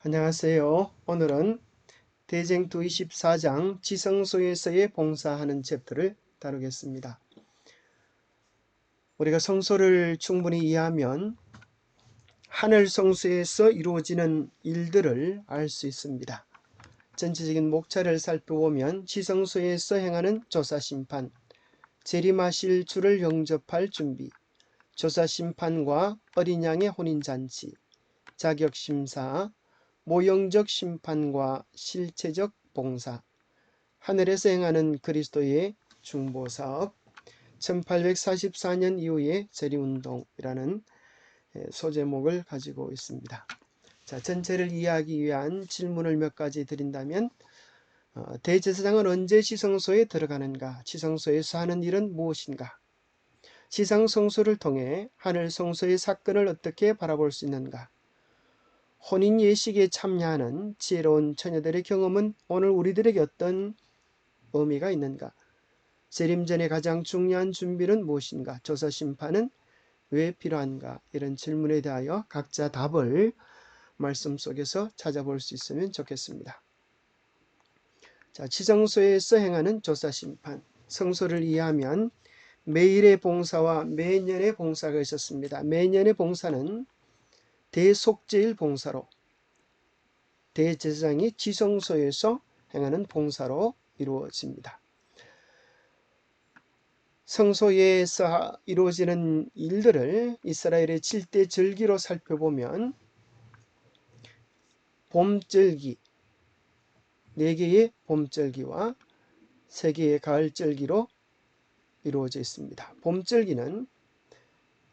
안녕하세요. 오늘은 대쟁투 24장 지성소에서의 봉사하는 챕터를 다루겠습니다. 우리가 성소를 충분히 이해하면 하늘 성소에서 이루어지는 일들을 알 수 있습니다. 전체적인 목차를 살펴보면 지성소에서 행하는 조사심판, 재림하실 주를 영접할 준비, 조사심판과 어린 양의 혼인잔치, 자격심사, 모형적 심판과 실체적 봉사, 하늘에서 행하는 그리스도의 중보사업, 1844년 이후의 재림운동이라는 소제목을 가지고 있습니다. 자, 전체를 이해하기 위한 질문을 몇 가지 드린다면 대제사장은 언제 지성소에 들어가는가? 지성소에서 하는 일은 무엇인가? 지상성소를 통해 하늘 성소의 사건을 어떻게 바라볼 수 있는가? 혼인 예식에 참여하는 지혜로운 처녀들의 경험은 오늘 우리들에게 어떤 의미가 있는가? 재림 전에 가장 중요한 준비는 무엇인가? 조사 심판은 왜 필요한가? 이런 질문에 대하여 각자 답을 말씀 속에서 찾아볼 수 있으면 좋겠습니다. 자, 지성소에서 행하는 조사 심판. 성소를 이해하면 매일의 봉사와 매년의 봉사가 있었습니다. 매년의 봉사는 대속죄일 봉사로, 대제사장이 지성소에서 행하는 봉사로 이루어집니다. 성소에서 이루어지는 일들을 이스라엘의 7대 절기로 살펴보면 봄절기, 4개의 봄절기와 3개의 가을절기로 이루어져 있습니다. 봄절기는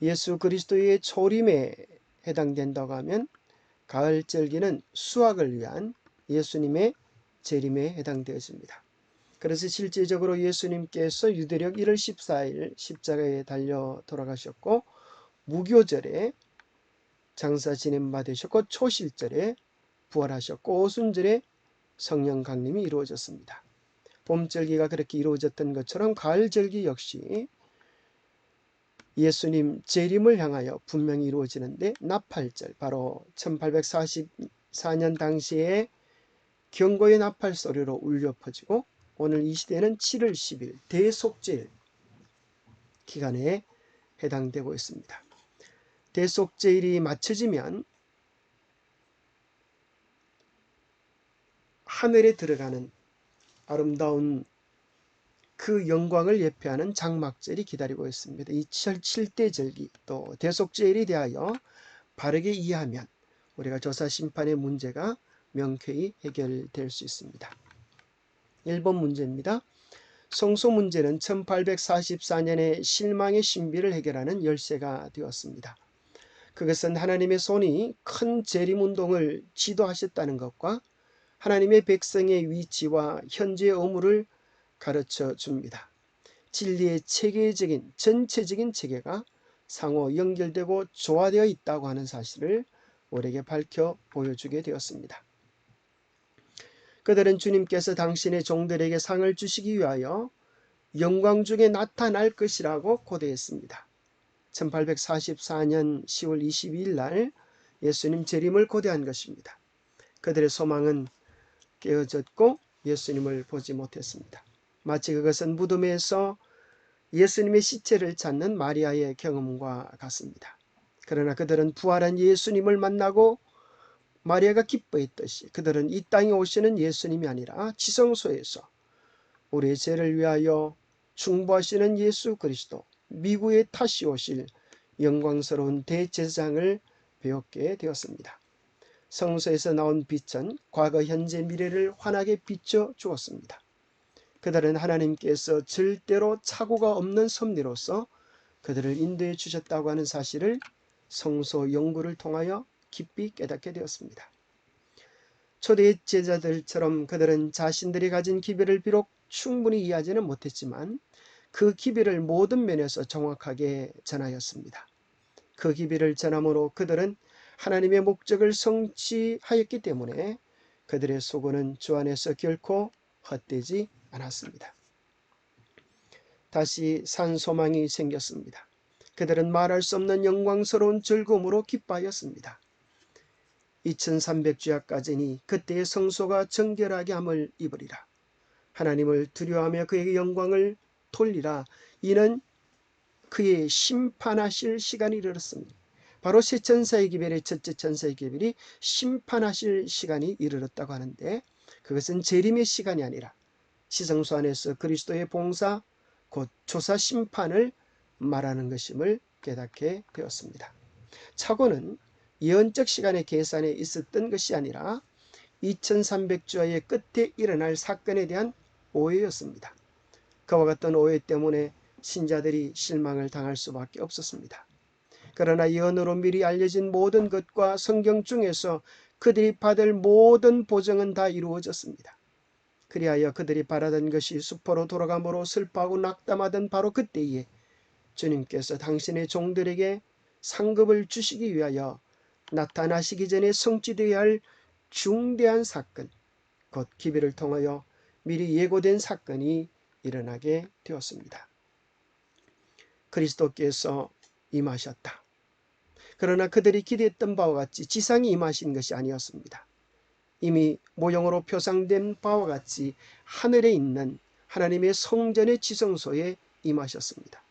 예수 그리스도의 초림에 해당된다고 하면 가을절기는 수확을 위한 예수님의 재림에 해당되어집니다. 그래서 실제적으로 예수님께서 유대력 1월 14일 십자가에 달려 돌아가셨고 무교절에 장사 지냄 받으셨고 초실절에 부활하셨고 오순절에 성령 강림이 이루어졌습니다. 봄절기가 그렇게 이루어졌던 것처럼 가을절기 역시 예수님 재림을 향하여 분명히 이루어지는데 나팔절, 바로 1844년 당시에 경고의 나팔 소리로 울려 퍼지고 오늘 이 시대는 7월 10일 대속죄일 기간에 해당되고 있습니다. 대속죄일이 맞춰지면 하늘에 들어가는 아름다운 그 영광을 예표하는 장막절이 기다리고 있습니다. 이 7대 절기 또 대속죄일에 대하여 바르게 이해하면 우리가 조사심판의 문제가 명쾌히 해결될 수 있습니다. 1번 문제입니다. 성소 문제는 1844년에 실망의 신비를 해결하는 열쇠가 되었습니다. 그것은 하나님의 손이 큰 재림운동을 지도하셨다는 것과 하나님의 백성의 위치와 현재의 의무를 가르쳐 줍니다. 진리의 체계적인 전체적인 체계가 상호 연결되고 조화되어 있다고 하는 사실을 우리에게 밝혀 보여주게 되었습니다. 그들은 주님께서 당신의 종들에게 상을 주시기 위하여 영광 중에 나타날 것이라고 고대했습니다. 1844년 10월 22일 날 예수님 재림을 고대한 것입니다. 그들의 소망은 깨어졌고 예수님을 보지 못했습니다. 마치 그것은 무덤에서 예수님의 시체를 찾는 마리아의 경험과 같습니다. 그러나 그들은 부활한 예수님을 만나고 마리아가 기뻐했듯이 그들은 이 땅에 오시는 예수님이 아니라 지성소에서 우리의 죄를 위하여 중보하시는 예수 그리스도, 미구에 다시 오실 영광스러운 대제사장을 배웠게 되었습니다. 성소에서 나온 빛은 과거, 현재, 미래를 환하게 비춰 주었습니다. 그들은 하나님께서 절대로 착오가 없는 섭리로서 그들을 인도해 주셨다고 하는 사실을 성소 연구를 통하여 깊이 깨닫게 되었습니다. 초대 제자들처럼 그들은 자신들이 가진 기별을 비록 충분히 이해하지는 못했지만 그 기별을 모든 면에서 정확하게 전하였습니다. 그 기별을 전함으로 그들은 하나님의 목적을 성취하였기 때문에 그들의 수고는 주 안에서 결코 헛되지 않았습니다. 다시 산 소망이 생겼습니다. 그들은 말할 수 없는 영광스러운 즐거움으로 기뻐하였습니다. 2300주야까지니 그때의 성소가 정결하게 함을 입으리라. 하나님을 두려워하며 그에게 영광을 돌리라. 이는 그의 심판하실 시간이 이르렀습니다. 바로 새 천사의 기별의 첫째 천사의 기별이 심판하실 시간이 이르렀다고 하는데, 그것은 재림의 시간이 아니라 지성소 안에서 그리스도의 봉사 곧 조사 심판을 말하는 것임을 깨닫게 되었습니다. 착오는 예언적 시간의 계산에 있었던 것이 아니라 2300주의 끝에 일어날 사건에 대한 오해였습니다. 그와 같은 오해 때문에 신자들이 실망을 당할 수밖에 없었습니다. 그러나 예언으로 미리 알려진 모든 것과 성경 중에서 그들이 받을 모든 보증은 다 이루어졌습니다. 그리하여 그들이 바라던 것이 수포로 돌아감으로 슬퍼하고 낙담하던 바로 그때에 주님께서 당신의 종들에게 상급을 주시기 위하여 나타나시기 전에 성취되어야 할 중대한 사건, 곧 기별을 통하여 미리 예고된 사건이 일어나게 되었습니다. 그리스도께서 임하셨다. 그러나 그들이 기대했던 바와 같이 지상에 임하신 것이 아니었습니다. 이미 모형으로 표상된 바와 같이 하늘에 있는 하나님의 성전의 지성소에 임하셨습니다.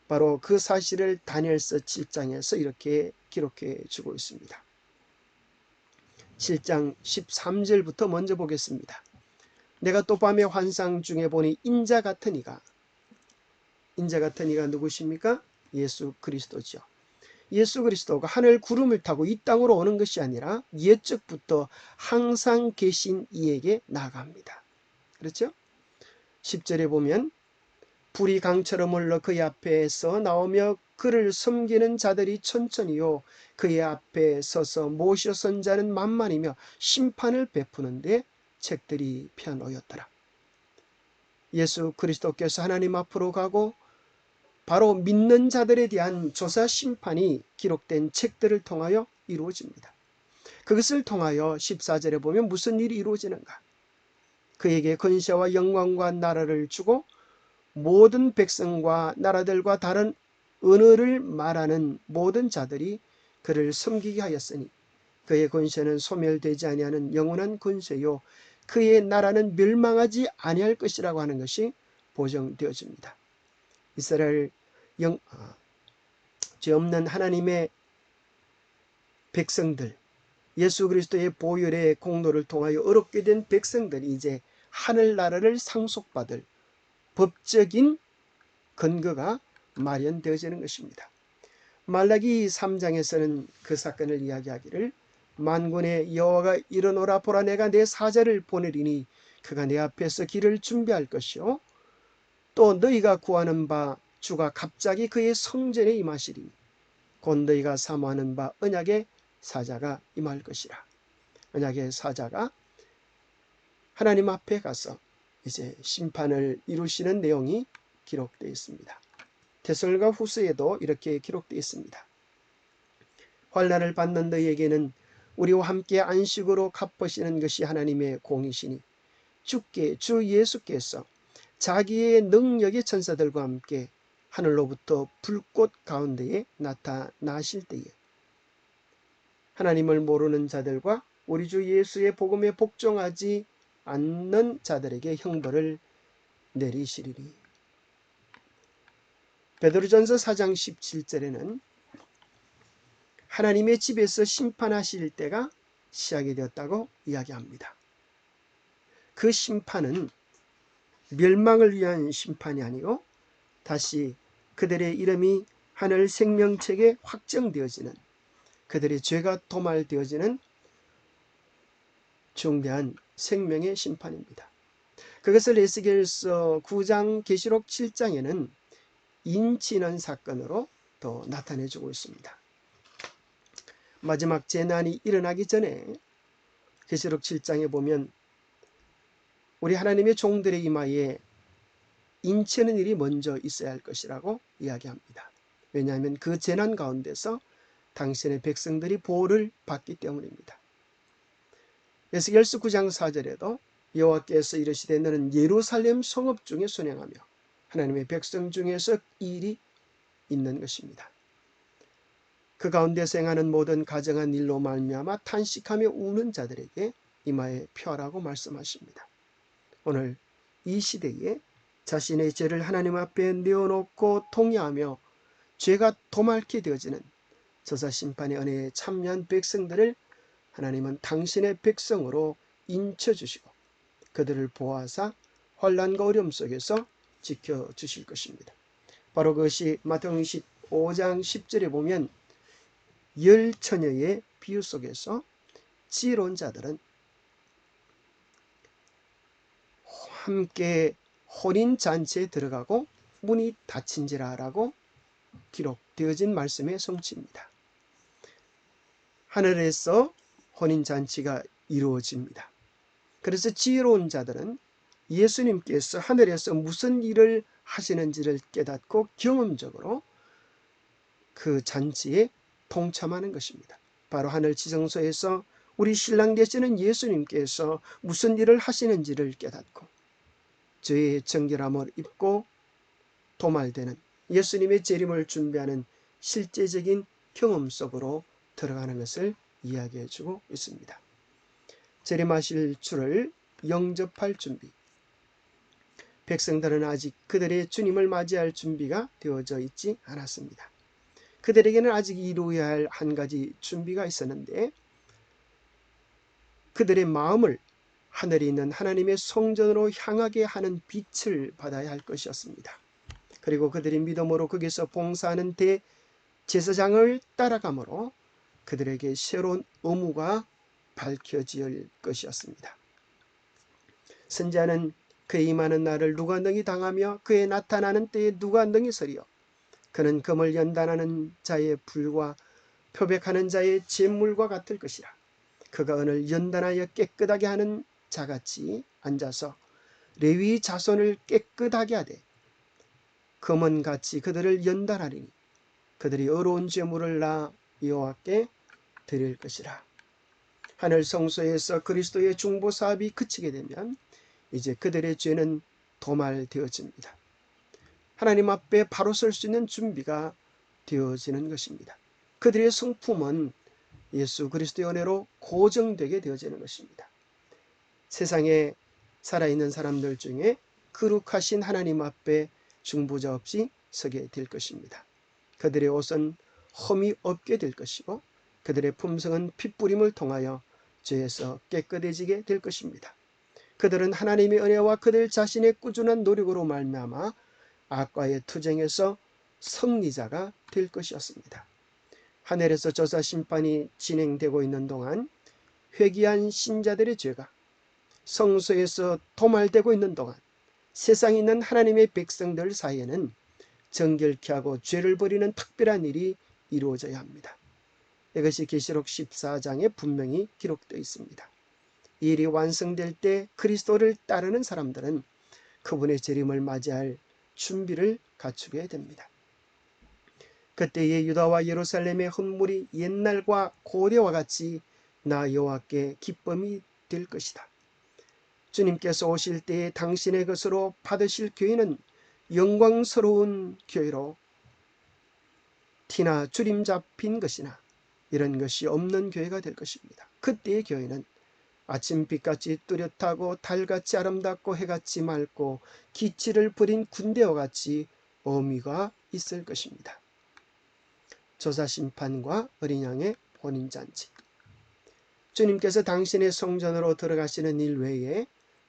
바로 그 사실을 다니엘서 7장에서 이렇게 기록해 주고 있습니다. 7장 13절부터 먼저 보겠습니다. 내가 또 밤의 환상 중에 보니 인자 같은 이가 누구십니까? 예수 그리스도죠. 예수 그리스도가 하늘 구름을 타고 이 땅으로 오는 것이 아니라 옛적부터 항상 계신 이에게 나아갑니다. 그렇죠? 10절에 보면 불이 강처럼 흘러 그의 앞에서 나오며 그를 섬기는 자들이 천천히요 그의 앞에 서서 모셔 선 자는 만만이며 심판을 베푸는데 책들이 펴놓였더라. 예수 그리스도께서 하나님 앞으로 가고 바로 믿는 자들에 대한 조사 심판이 기록된 책들을 통하여 이루어집니다. 그것을 통하여 14절에 보면 무슨 일이 이루어지는가? 그에게 권세와 영광과 나라를 주고 모든 백성과 나라들과 다른 언어를 말하는 모든 자들이 그를 섬기게 하였으니 그의 권세는 소멸되지 아니하는 영원한 권세요 그의 나라는 멸망하지 아니할 것이라고 하는 것이 보정되어집니다. 이스라엘 죄 없는 하나님의 백성들, 예수 그리스도의 보혈의 공로를 통하여 어렵게 된 백성들이 이제 하늘나라를 상속받을 법적인 근거가 마련되어지는 것입니다. 말라기 3장에서는 그 사건을 이야기하기를 만군의 여호와가 이르노라 보라 내가 내 사자를 보내리니 그가 내 앞에서 길을 준비할 것이요 또 너희가 구하는 바 주가 갑자기 그의 성전에 임하시리니 곧 너희가 사모하는 바 언약의 사자가 임할 것이라. 언약의 사자가 하나님 앞에 가서 이제 심판을 이루시는 내용이 기록되어 있습니다. 데살로니가 후서에도 이렇게 기록되어 있습니다. 환난을 받는 너희에게는 우리와 함께 안식으로 갚으시는 것이 하나님의 공이시니 주께 주 예수께서 자기의 능력의 천사들과 함께 하늘로부터 불꽃 가운데에 나타나실 때에 하나님을 모르는 자들과 우리 주 예수의 복음에 복종하지 않는 자들에게 형벌을 내리시리니. 베드로전서 4장 17절에는 하나님의 집에서 심판하실 때가 시작이 되었다고 이야기합니다. 그 심판은 멸망을 위한 심판이 아니고 다시 그들의 이름이 하늘 생명책에 확정되어지는, 그들의 죄가 도말되어지는 중대한 생명의 심판입니다. 그것을 에스겔서 9장 계시록 7장에는 인치는 사건으로 또 나타내주고 있습니다. 마지막 재난이 일어나기 전에 계시록 7장에 보면 우리 하나님의 종들의 이마에 인치는 일이 먼저 있어야 할 것이라고 이야기합니다. 왜냐하면 그 재난 가운데서 당신의 백성들이 보호를 받기 때문입니다. 에스겔서 9장 4절에도 여호와께서 이르시되 너는 예루살렘 성읍 중에 순행하며 하나님의 백성 중에서 이 일이 있는 것입니다. 그 가운데서 행하는 모든 가정한 일로 말미암아 탄식하며 우는 자들에게 이마에 펴라고 말씀하십니다. 오늘 이 시대에 자신의 죄를 하나님 앞에 내어놓고 통회하며 죄가 도말게 되어지는 저사심판의 은혜에 참여한 백성들을 하나님은 당신의 백성으로 인쳐주시고 그들을 보호하사 환난과 어려움 속에서 지켜주실 것입니다. 바로 그것이 마태복음 25장 10절에 보면 열 처녀의 비유 속에서 지혜로운 자들은 함께 혼인잔치에 들어가고 문이 닫힌지라 라고 기록되어진 말씀의 성취입니다. 하늘에서 혼인잔치가 이루어집니다. 그래서 지혜로운 자들은 예수님께서 하늘에서 무슨 일을 하시는지를 깨닫고 경험적으로 그 잔치에 동참하는 것입니다. 바로 하늘 지성소에서 우리 신랑 되시는 예수님께서 무슨 일을 하시는지를 깨닫고 죄의 정결함을 입고 도말되는 예수님의 재림을 준비하는 실제적인 경험 속으로 들어가는 것을 이야기해 주고 있습니다. 재림하실 주를 영접할 준비. 백성들은 아직 그들의 주님을 맞이할 준비가 되어져 있지 않았습니다. 그들에게는 아직 이루어야 할 한 가지 준비가 있었는데 그들의 마음을 하늘에 있는 하나님의 성전으로 향하게 하는 빛을 받아야 할 것이었습니다. 그리고 그들이 믿음으로 거기서 봉사하는 대제사장을 따라가므로 그들에게 새로운 의무가 밝혀질 것이었습니다. 선지자는 그의 임하는 날을 누가 능히 당하며 그의 나타나는 때에 누가 능히 서리요. 그는 금을 연단하는 자의 불과 표백하는 자의 재물과 같을 것이라. 그가 은을 연단하여 깨끗하게 하는 자같이 앉아서 레위 자손을 깨끗하게 하되 금은같이 그들을 연단하리니 그들이 어려운 재물을 나 여호와께 드릴 것이라. 하늘 성소에서 그리스도의 중보 사업이 그치게 되면 이제 그들의 죄는 도말되어집니다. 하나님 앞에 바로 설 수 있는 준비가 되어지는 것입니다. 그들의 성품은 예수 그리스도의 은혜로 고정되게 되어지는 것입니다. 세상에 살아있는 사람들 중에 거룩하신 하나님 앞에 중보자 없이 서게 될 것입니다. 그들의 옷은 흠이 없게 될 것이고 그들의 품성은 핏부림을 통하여 죄에서 깨끗해지게 될 것입니다. 그들은 하나님의 은혜와 그들 자신의 꾸준한 노력으로 말미암아 악과의 투쟁에서 승리자가 될 것이었습니다. 하늘에서 저사 심판이 진행되고 있는 동안 회개한 신자들의 죄가 성소에서 도말되고 있는 동안 세상에 있는 하나님의 백성들 사이에는 정결케 하고 죄를 버리는 특별한 일이 이루어져야 합니다. 이것이 계시록 14장에 분명히 기록되어 있습니다. 이 일이 완성될 때 그리스도를 따르는 사람들은 그분의 재림을 맞이할 준비를 갖추게 됩니다. 그때의 유다와 예루살렘의 헌물이 옛날과 고대와 같이 나 여호와께 기쁨이 될 것이다. 주님께서 오실 때에 당신의 것으로 받으실 교회는 영광스러운 교회로 티나 주림 잡힌 것이나 이런 것이 없는 교회가 될 것입니다. 그때의 교회는 아침빛같이 뚜렷하고 달같이 아름답고 해같이 맑고 기치를 부린 군대와 같이 의미가 있을 것입니다. 조사심판과 어린 양의 혼인잔치. 주님께서 당신의 성전으로 들어가시는 일 외에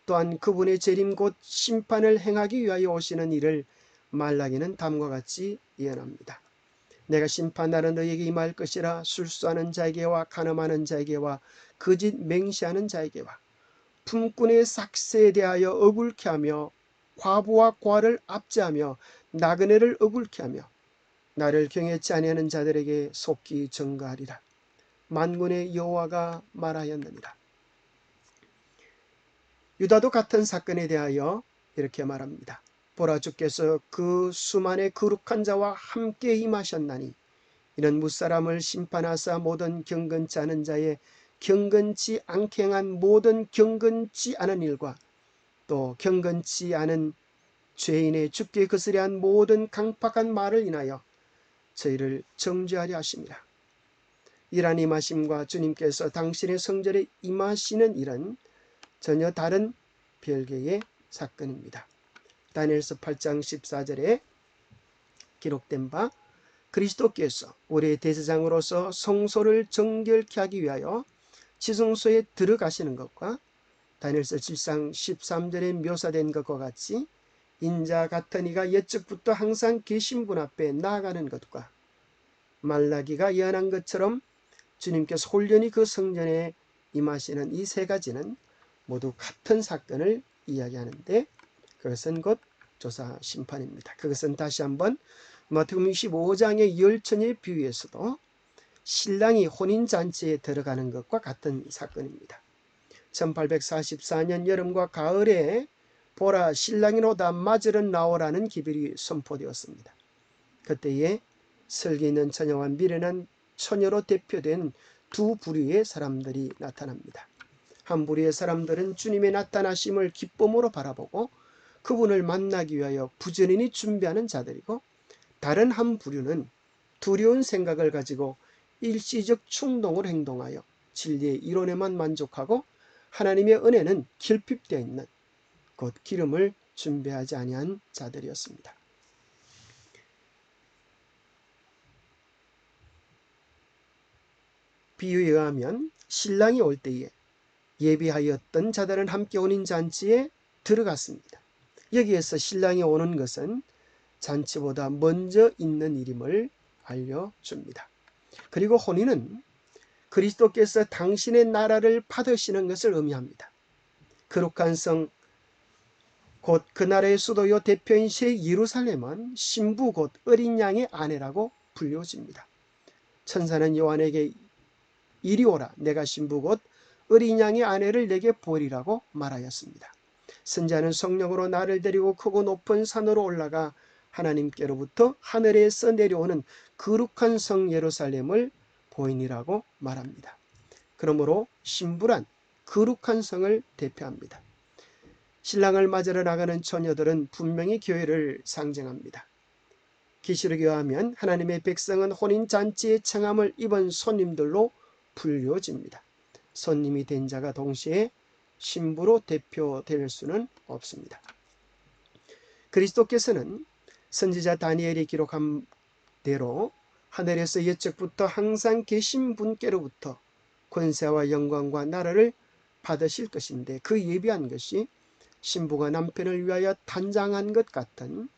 또한 그분의 재림 곧 심판을 행하기 위하여 오시는 일을 말라기는 다음과 같이 예언합니다. 내가 심판하는 너에게 임할 것이라. 술수하는 자에게와 간음하는 자에게와 거짓 맹세하는 자에게와 품꾼의 삭세에 대하여 억울케 하며 과부와 고아를 압제하며 나그네를 억울케 하며 나를 경외치 아니하는 자들에게 속히 증거하리라. 만군의 여호와가 말하였느니라. 유다도 같은 사건에 대하여 이렇게 말합니다. 보라, 주께서 그 수만의 거룩한 자와 함께 임하셨나니 이는 무사람을 심판하사 모든 경건치 않은 자의 경건치 않게 행한 모든 경건치 않은 일과 또 경건치 않은 죄인의 죽게 거스려 한 모든 강팍한 말을 인하여 저희를 정죄하려 하심이라. 이러한 임하심과 주님께서 당신의 성전에 임하시는 일은 전혀 다른 별개의 사건입니다. 다니엘서 8장 14절에 기록된 바 그리스도께서 우리의 대제사장으로서 성소를 정결케 하기 위하여 지성소에 들어가시는 것과 다니엘서 7장 13절에 묘사된 것과 같이 인자 같은 이가 옛적부터 항상 계신 분 앞에 나아가는 것과 말라기가 예언한 것처럼 주님께서 홀연히 그 성전에 임하시는 이 세 가지는 모두 같은 사건을 이야기하는데 그것은 곧 조사 심판입니다. 그것은 다시 한번 마태복음 25장의 열처녀의 비유에서도 신랑이 혼인잔치에 들어가는 것과 같은 사건입니다. 1844년 여름과 가을에 보라 신랑이로다 맞으러 나오라는 기별이 선포되었습니다. 그때에 설기 있는 처녀와 미련한 처녀로 대표된 두 부류의 사람들이 나타납니다. 한 부류의 사람들은 주님의 나타나심을 기쁨으로 바라보고 그분을 만나기 위하여 부지런히 준비하는 자들이고 다른 한 부류는 두려운 생각을 가지고 일시적 충동을 행동하여 진리의 이론에만 만족하고 하나님의 은혜는 결핍되어 있는 곧 기름을 준비하지 아니한 자들이었습니다. 비유에 의하면 신랑이 올 때에 예비하였던 자들은 함께 혼인잔치에 들어갔습니다. 여기에서 신랑이 오는 것은 잔치보다 먼저 있는 일임을 알려줍니다. 그리고 혼인은 그리스도께서 당신의 나라를 받으시는 것을 의미합니다. 거룩한 성 곧 그 나라의 수도요 대표인 새 예루살렘은 신부 곧 어린 양의 아내라고 불려집니다. 천사는 요한에게 이리 오라 내가 신부 곧 어린 양의 아내를 내게 보이리라고 말하였습니다. 선지자는 성령으로 나를 데리고 크고 높은 산으로 올라가 하나님께로부터 하늘에서 내려오는 거룩한 성 예루살렘을 보이니라고 말합니다. 그러므로 신부란 거룩한 성을 대표합니다. 신랑을 맞으러 나가는 처녀들은 분명히 교회를 상징합니다. 계시록에 의하면 하나님의 백성은 혼인잔치의 청함을 입은 손님들로 불려집니다. 손님이 된 자가 동시에 신부로 대표될 수는 없습니다. 그리스도께서는 선지자 다니엘이 기록한 대로 하늘에서 옛적부터 항상 계신 분께로부터 권세와 영광과 나라를 받으실 것인데 그 예비한 것이 신부가 남편을 위하여 단장한 것 같은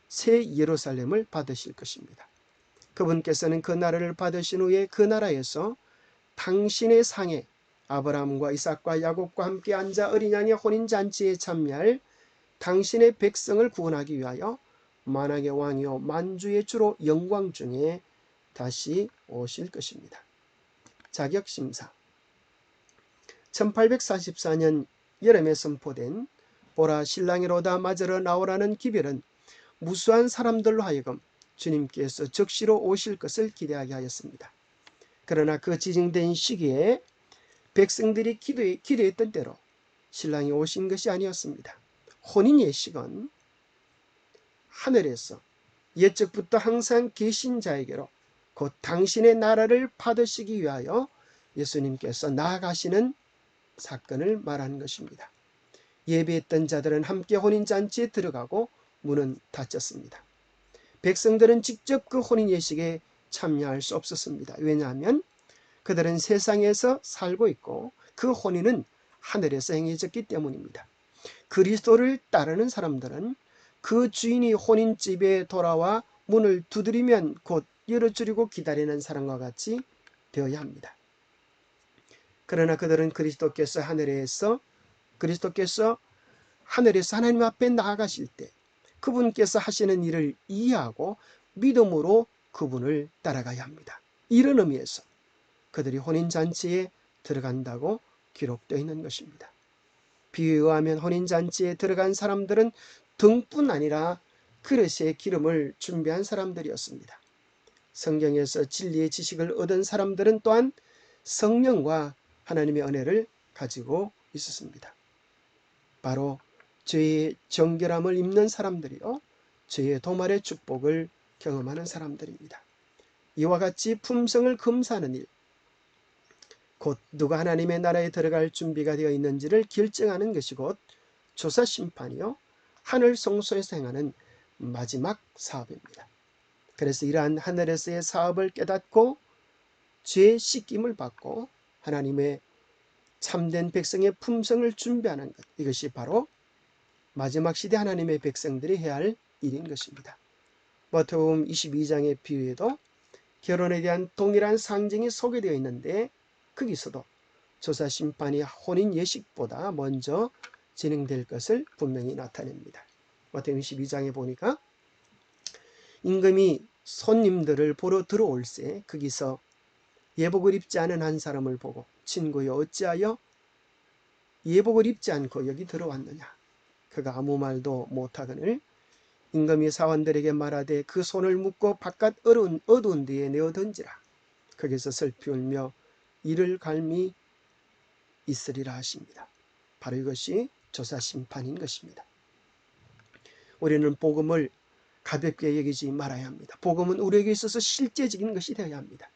새 예루살렘을 받으실 것입니다. 그분께서는 그 나라를 받으신 후에 그 나라에서 당신의 상에 아브라함과 이삭과 야곱과 함께 앉아 어린 양의 혼인잔치에 참여할 당신의 백성을 구원하기 위하여 만왕의 왕이요 만주의 주로 영광 중에 다시 오실 것입니다. 자격심사 1844년 여름에 선포된 보라 신랑이로다 맞으러 나오라는 기별은 무수한 사람들로 하여금 주님께서 적시로 오실 것을 기대하게 하였습니다. 그러나 그 지정된 시기에 백성들이 기대했던 대로 신랑이 오신 것이 아니었습니다. 혼인 예식은 하늘에서 옛적부터 항상 계신 자에게로 곧 당신의 나라를 받으시기 위하여 예수님께서 나아가시는 사건을 말하는 것입니다. 예배했던 자들은 함께 혼인잔치에 들어가고 문은 닫혔습니다. 백성들은 직접 그 혼인 예식에 참여할 수 없었습니다. 왜냐하면 그들은 세상에서 살고 있고 그 혼인은 하늘에서 행해졌기 때문입니다. 그리스도를 따르는 사람들은 그 주인이 혼인집에 돌아와 문을 두드리면 곧 열어주려고 기다리는 사람과 같이 되어야 합니다. 그러나 그들은 그리스도께서 하늘에서 하나님 앞에 나아가실 때 그분께서 하시는 일을 이해하고 믿음으로 그분을 따라가야 합니다. 이런 의미에서 그들이 혼인잔치에 들어간다고 기록되어 있는 것입니다. 비유에 의하면 혼인잔치에 들어간 사람들은 등뿐 아니라 그릇에 기름을 준비한 사람들이었습니다. 성경에서 진리의 지식을 얻은 사람들은 또한 성령과 하나님의 은혜를 가지고 있었습니다. 바로 죄의 정결함을 입는 사람들이요 죄의 도말의 축복을 경험하는 사람들입니다. 이와 같이 품성을 검사하는 일, 곧 누가 하나님의 나라에 들어갈 준비가 되어 있는지를 결정하는 것이 곧 조사 심판이요 하늘 성소에서 행하는 마지막 사업입니다. 그래서 이러한 하늘에서의 사업을 깨닫고 죄 씻김을 받고 하나님의 참된 백성의 품성을 준비하는 것, 이것이 바로 마지막 시대 하나님의 백성들이 해야 할 일인 것입니다. 마태복음 22장의 비유에도 결혼에 대한 동일한 상징이 소개되어 있는데 거기서도 조사 심판이 혼인 예식보다 먼저 진행될 것을 분명히 나타냅니다. 마태복음 22장에 보니까 임금이 손님들을 보러 들어올세 거기서 예복을 입지 않은 한 사람을 보고 친구여 어찌하여 예복을 입지 않고 여기 들어왔느냐. 그가 아무 말도 못하거늘 임금이 사원들에게 말하되 그 손을 묶고 바깥 어두운 데에 내어 던지라. 거기서 슬피 울며 이를 갈미 있으리라 하십니다. 바로 이것이 조사 심판인 것입니다. 우리는 복음을 가볍게 여기지 말아야 합니다. 복음은 우리에게 있어서 실제적인 것이 되어야 합니다.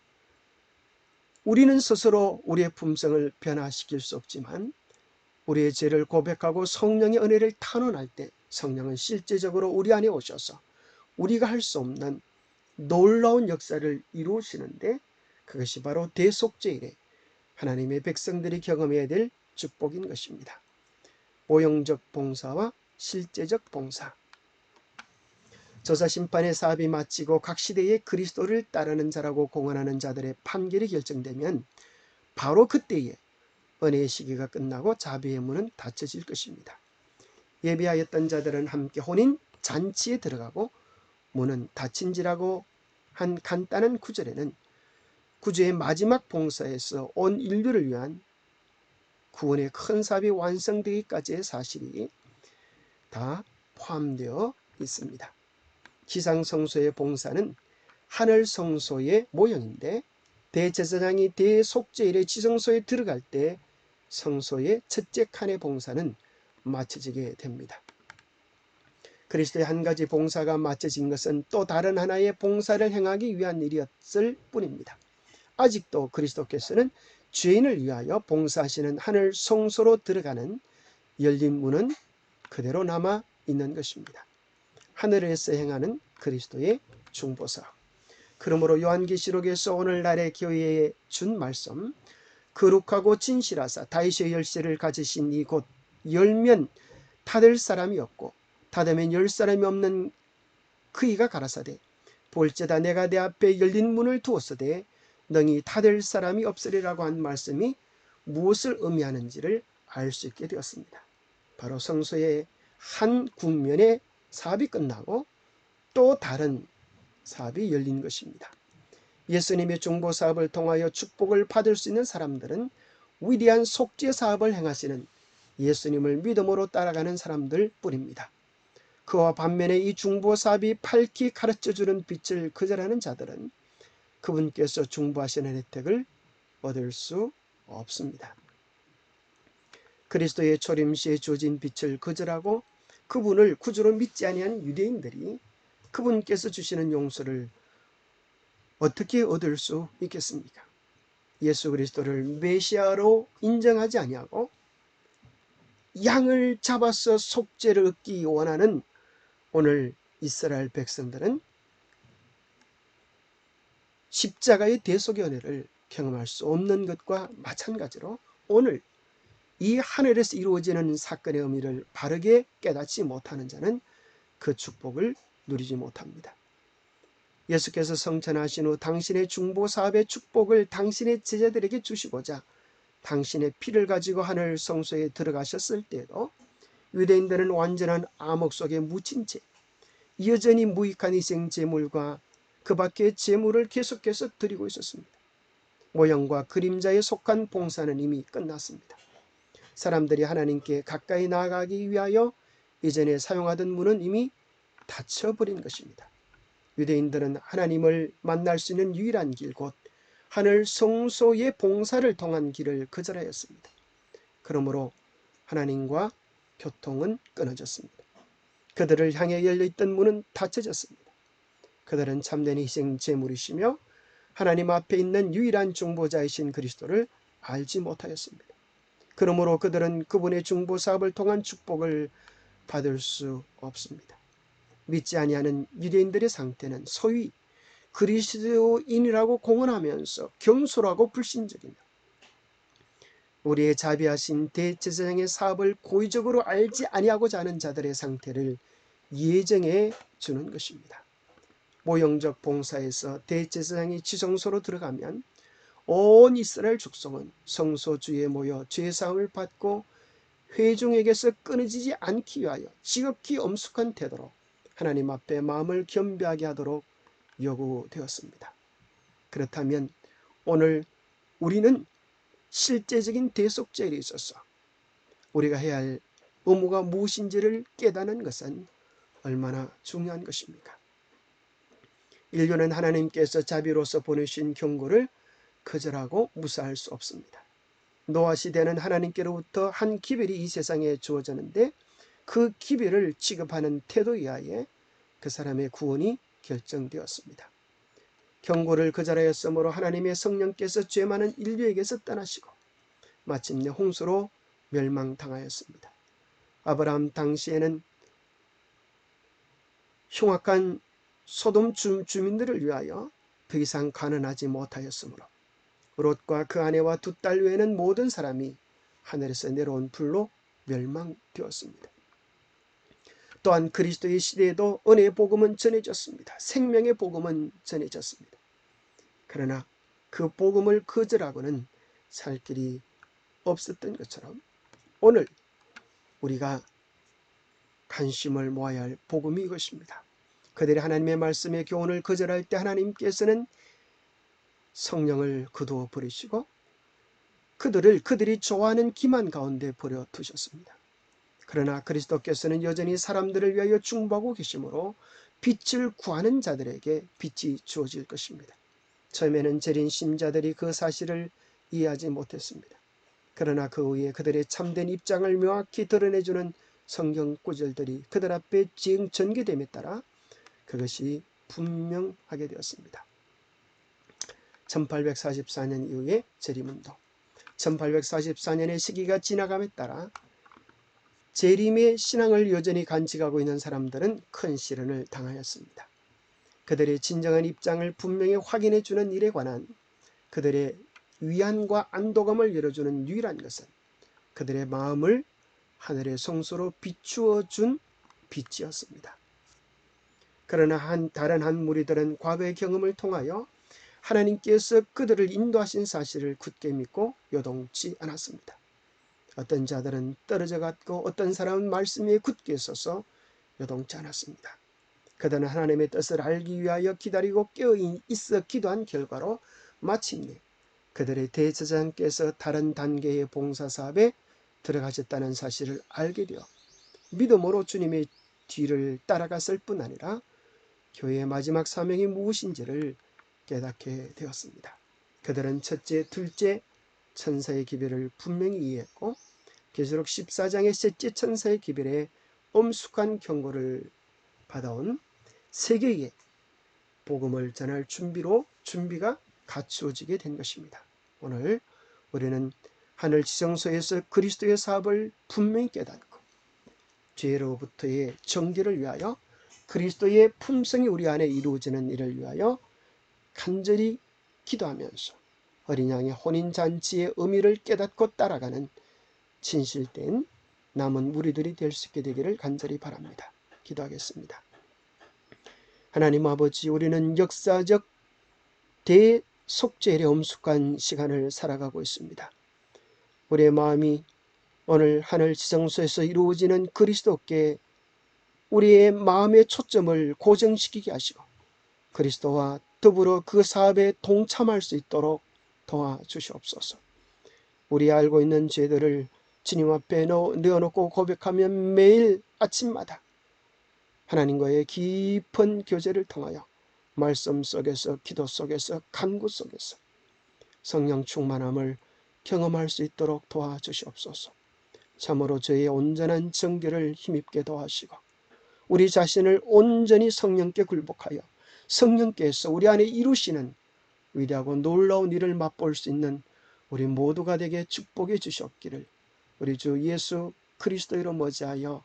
우리는 스스로 우리의 품성을 변화시킬 수 없지만 우리의 죄를 고백하고 성령의 은혜를 탄원할 때 성령은 실제적으로 우리 안에 오셔서 우리가 할 수 없는 놀라운 역사를 이루시는데 그것이 바로 대속죄일에 하나님의 백성들이 경험해야 될 축복인 것입니다. 모형적 봉사와 실제적 봉사. 조사 심판의 사업이 마치고 각 시대에 그리스도를 따르는 자라고 공언하는 자들의 판결이 결정되면 바로 그때에 은혜의 시기가 끝나고 자비의 문은 닫혀질 것입니다. 예비하였던 자들은 함께 혼인 잔치에 들어가고 문은 닫힌지라고 한 간단한 구절에는 구주의 마지막 봉사에서 온 인류를 위한 구원의 큰 사업이 완성되기까지의 사실이 다 포함되어 있습니다. 지상성소의 봉사는 하늘 성소의 모형인데 대제사장이 대속죄일에 지성소에 들어갈 때 성소의 첫째 칸의 봉사는 마쳐지게 됩니다. 그리스도의 한 가지 봉사가 마쳐진 것은 또 다른 하나의 봉사를 행하기 위한 일이었을 뿐입니다. 아직도 그리스도께서는 죄인을 위하여 봉사하시는 하늘 성소로 들어가는 열린 문은 그대로 남아 있는 것입니다. 하늘에서 행하는 그리스도의 중보사업. 그러므로 요한계시록에서 오늘날의 교회에 준 말씀, 거룩하고 진실하사 다윗의 열쇠를 가지신 이 곧 열면 닫을 사람이 없고 닫으면 열 사람이 없는 그이가 가라사대 볼지다 내가 내 앞에 열린 문을 두었으되 너희 닫을 사람이 없으리라고 한 말씀이 무엇을 의미하는지를 알 수 있게 되었습니다. 바로 성소의 한 국면의 사업이 끝나고 또 다른 사업이 열린 것입니다. 예수님의 중보 사업을 통하여 축복을 받을 수 있는 사람들은 위대한 속죄 사업을 행하시는 예수님을 믿음으로 따라가는 사람들 뿐입니다. 그와 반면에 이 중보 사업이 밝히 가르쳐주는 빛을 거절하는 자들은 그분께서 중보하시는 혜택을 얻을 수 없습니다. 그리스도의 초림시에 주어진 빛을 거절하고 그분을 구주로 믿지 아니한 유대인들이 그분께서 주시는 용서를 어떻게 얻을 수 있겠습니까? 예수 그리스도를 메시아로 인정하지 아니하고 양을 잡아서 속죄를 얻기 원하는 오늘 이스라엘 백성들은 십자가의 대속의 은혜를 경험할 수 없는 것과 마찬가지로 오늘 이 하늘에서 이루어지는 사건의 의미를 바르게 깨닫지 못하는 자는 그 축복을 누리지 못합니다. 예수께서 성천하신 후 당신의 중보 사업의 축복을 당신의 제자들에게 주시고자 당신의 피를 가지고 하늘 성소에 들어가셨을 때에도 유대인들은 완전한 암흑 속에 묻힌 채 여전히 무익한 희생 제물과 그 밖의 제물을 계속해서 드리고 있었습니다. 모형과 그림자에 속한 봉사는 이미 끝났습니다. 사람들이 하나님께 가까이 나아가기 위하여 이전에 사용하던 문은 이미 닫혀버린 것입니다. 유대인들은 하나님을 만날 수 있는 유일한 길, 곧 하늘 성소의 봉사를 통한 길을 거절하였습니다. 그러므로 하나님과 교통은 끊어졌습니다. 그들을 향해 열려있던 문은 닫혀졌습니다. 그들은 참된 희생 제물이시며 하나님 앞에 있는 유일한 중보자이신 그리스도를 알지 못하였습니다. 그러므로 그들은 그분의 중보 사업을 통한 축복을 받을 수 없습니다. 믿지 아니하는 유대인들의 상태는 소위 그리스도인이라고 공언하면서 경솔하고 불신적이며 우리의 자비하신 대제사장의 사업을 고의적으로 알지 아니하고자 하는 자들의 상태를 예정해 주는 것입니다. 모형적 봉사에서 대제사장이 지성소로 들어가면 온 이스라엘 족속은 성소 주위에 모여 죄사함을 받고 회중에게서 끊어지지 않기 위하여 지극히 엄숙한 태도로 하나님 앞에 마음을 겸비하게 하도록 요구되었습니다. 그렇다면 오늘 우리는 실제적인 대속죄에 있어서 우리가 해야 할 의무가 무엇인지를 깨닫는 것은 얼마나 중요한 것입니까? 인류는 하나님께서 자비로서 보내신 경고를 거절하고 무사할 수 없습니다. 노아 시대는 하나님께로부터 한 기별이 이 세상에 주어졌는데 그 기별을 취급하는 태도에 의하여 그 사람의 구원이 결정되었습니다. 경고를 거절하였으므로 하나님의 성령께서 죄 많은 인류에게서 떠나시고 마침내 홍수로 멸망당하였습니다. 아브라함 당시에는 흉악한 소돔 주민들을 위하여 더 이상 가난하지 못하였으므로 롯과 그 아내와 두 딸 외에는 모든 사람이 하늘에서 내려온 불로 멸망되었습니다. 또한 그리스도의 시대에도 은혜의 복음은 전해졌습니다. 생명의 복음은 전해졌습니다. 그러나 그 복음을 거절하고는 살 길이 없었던 것처럼 오늘 우리가 관심을 모아야 할 복음이 이것입니다. 그들이 하나님의 말씀의 교훈을 거절할 때 하나님께서는 성령을 거두어 버리시고 그들이 좋아하는 기만 가운데 버려 두셨습니다. 그러나 그리스도께서는 여전히 사람들을 위하여 중보하고 계시므로 빛을 구하는 자들에게 빛이 주어질 것입니다. 처음에는 재림 신자들이 그 사실을 이해하지 못했습니다. 그러나 그 후에 그들의 참된 입장을 명확히 드러내주는 성경 구절들이 그들 앞에 전개됨에 따라 그것이 분명하게 되었습니다. 1844년 이후에 재림운동, 1844년의 시기가 지나감에 따라 재림의 신앙을 여전히 간직하고 있는 사람들은 큰 시련을 당하였습니다. 그들의 진정한 입장을 분명히 확인해 주는 일에 관한 그들의 위안과 안도감을 열어주는 유일한 것은 그들의 마음을 하늘의 성소로 비추어 준 빛이었습니다. 그러나 다른 한 무리들은 과거의 경험을 통하여 하나님께서 그들을 인도하신 사실을 굳게 믿고 요동치 않았습니다. 어떤 자들은 떨어져 갔고 어떤 사람은 말씀 위에 굳게 서서 요동치 않았습니다. 그들은 하나님의 뜻을 알기 위하여 기다리고 깨어있어 기도한 결과로 마침내 그들의 대제사장께서 다른 단계의 봉사사업에 들어가셨다는 사실을 알게 되어 믿음으로 주님의 뒤를 따라갔을 뿐 아니라 교회의 마지막 사명이 무엇인지를 깨닫게 되었습니다. 그들은 첫째, 둘째 천사의 기별을 분명히 이해했고 계시록 14장의 셋째 천사의 기별에 엄숙한 경고를 받아온 세계에 복음을 전할 준비가 갖추어지게 된 것입니다. 오늘 우리는 하늘 지성소에서 그리스도의 사업을 분명히 깨닫고 죄로부터의 정결을 위하여 그리스도의 품성이 우리 안에 이루어지는 일을 위하여 간절히 기도하면서 어린 양의 혼인잔치의 의미를 깨닫고 따라가는 진실된 남은 무리들이 될 수 있게 되기를 간절히 바랍니다. 기도하겠습니다. 하나님 아버지, 우리는 역사적 대속죄의 엄숙한 시간을 살아가고 있습니다. 우리의 마음이 오늘 하늘 지성소에서 이루어지는 그리스도께 우리의 마음의 초점을 고정시키게 하시고 그리스도와 더불어 그 사업에 동참할 수 있도록 도와주시옵소서. 우리 알고 있는 죄들을 주님 앞에 내어놓고 고백하면 매일 아침마다 하나님과의 깊은 교제를 통하여 말씀 속에서, 기도 속에서, 간구 속에서 성령 충만함을 경험할 수 있도록 도와주시옵소서. 참으로 저의 온전한 정결을 힘입게 도와주시고 우리 자신을 온전히 성령께 굴복하여 성령께서 우리 안에 이루시는 위대하고 놀라운 일을 맛볼 수 있는 우리 모두가 되게 축복해 주셨기를 우리 주 예수 그리스도 이름 머지하여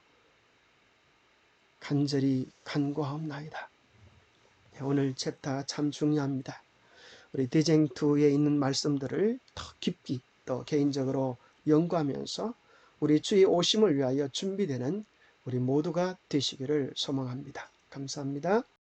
간절히 간구하옵나이다. 오늘 챕터가 참 중요합니다. 우리 디쟁2에 있는 말씀들을 더 깊이 또 개인적으로 연구하면서 우리 주의 오심을 위하여 준비되는 우리 모두가 되시기를 소망합니다. 감사합니다.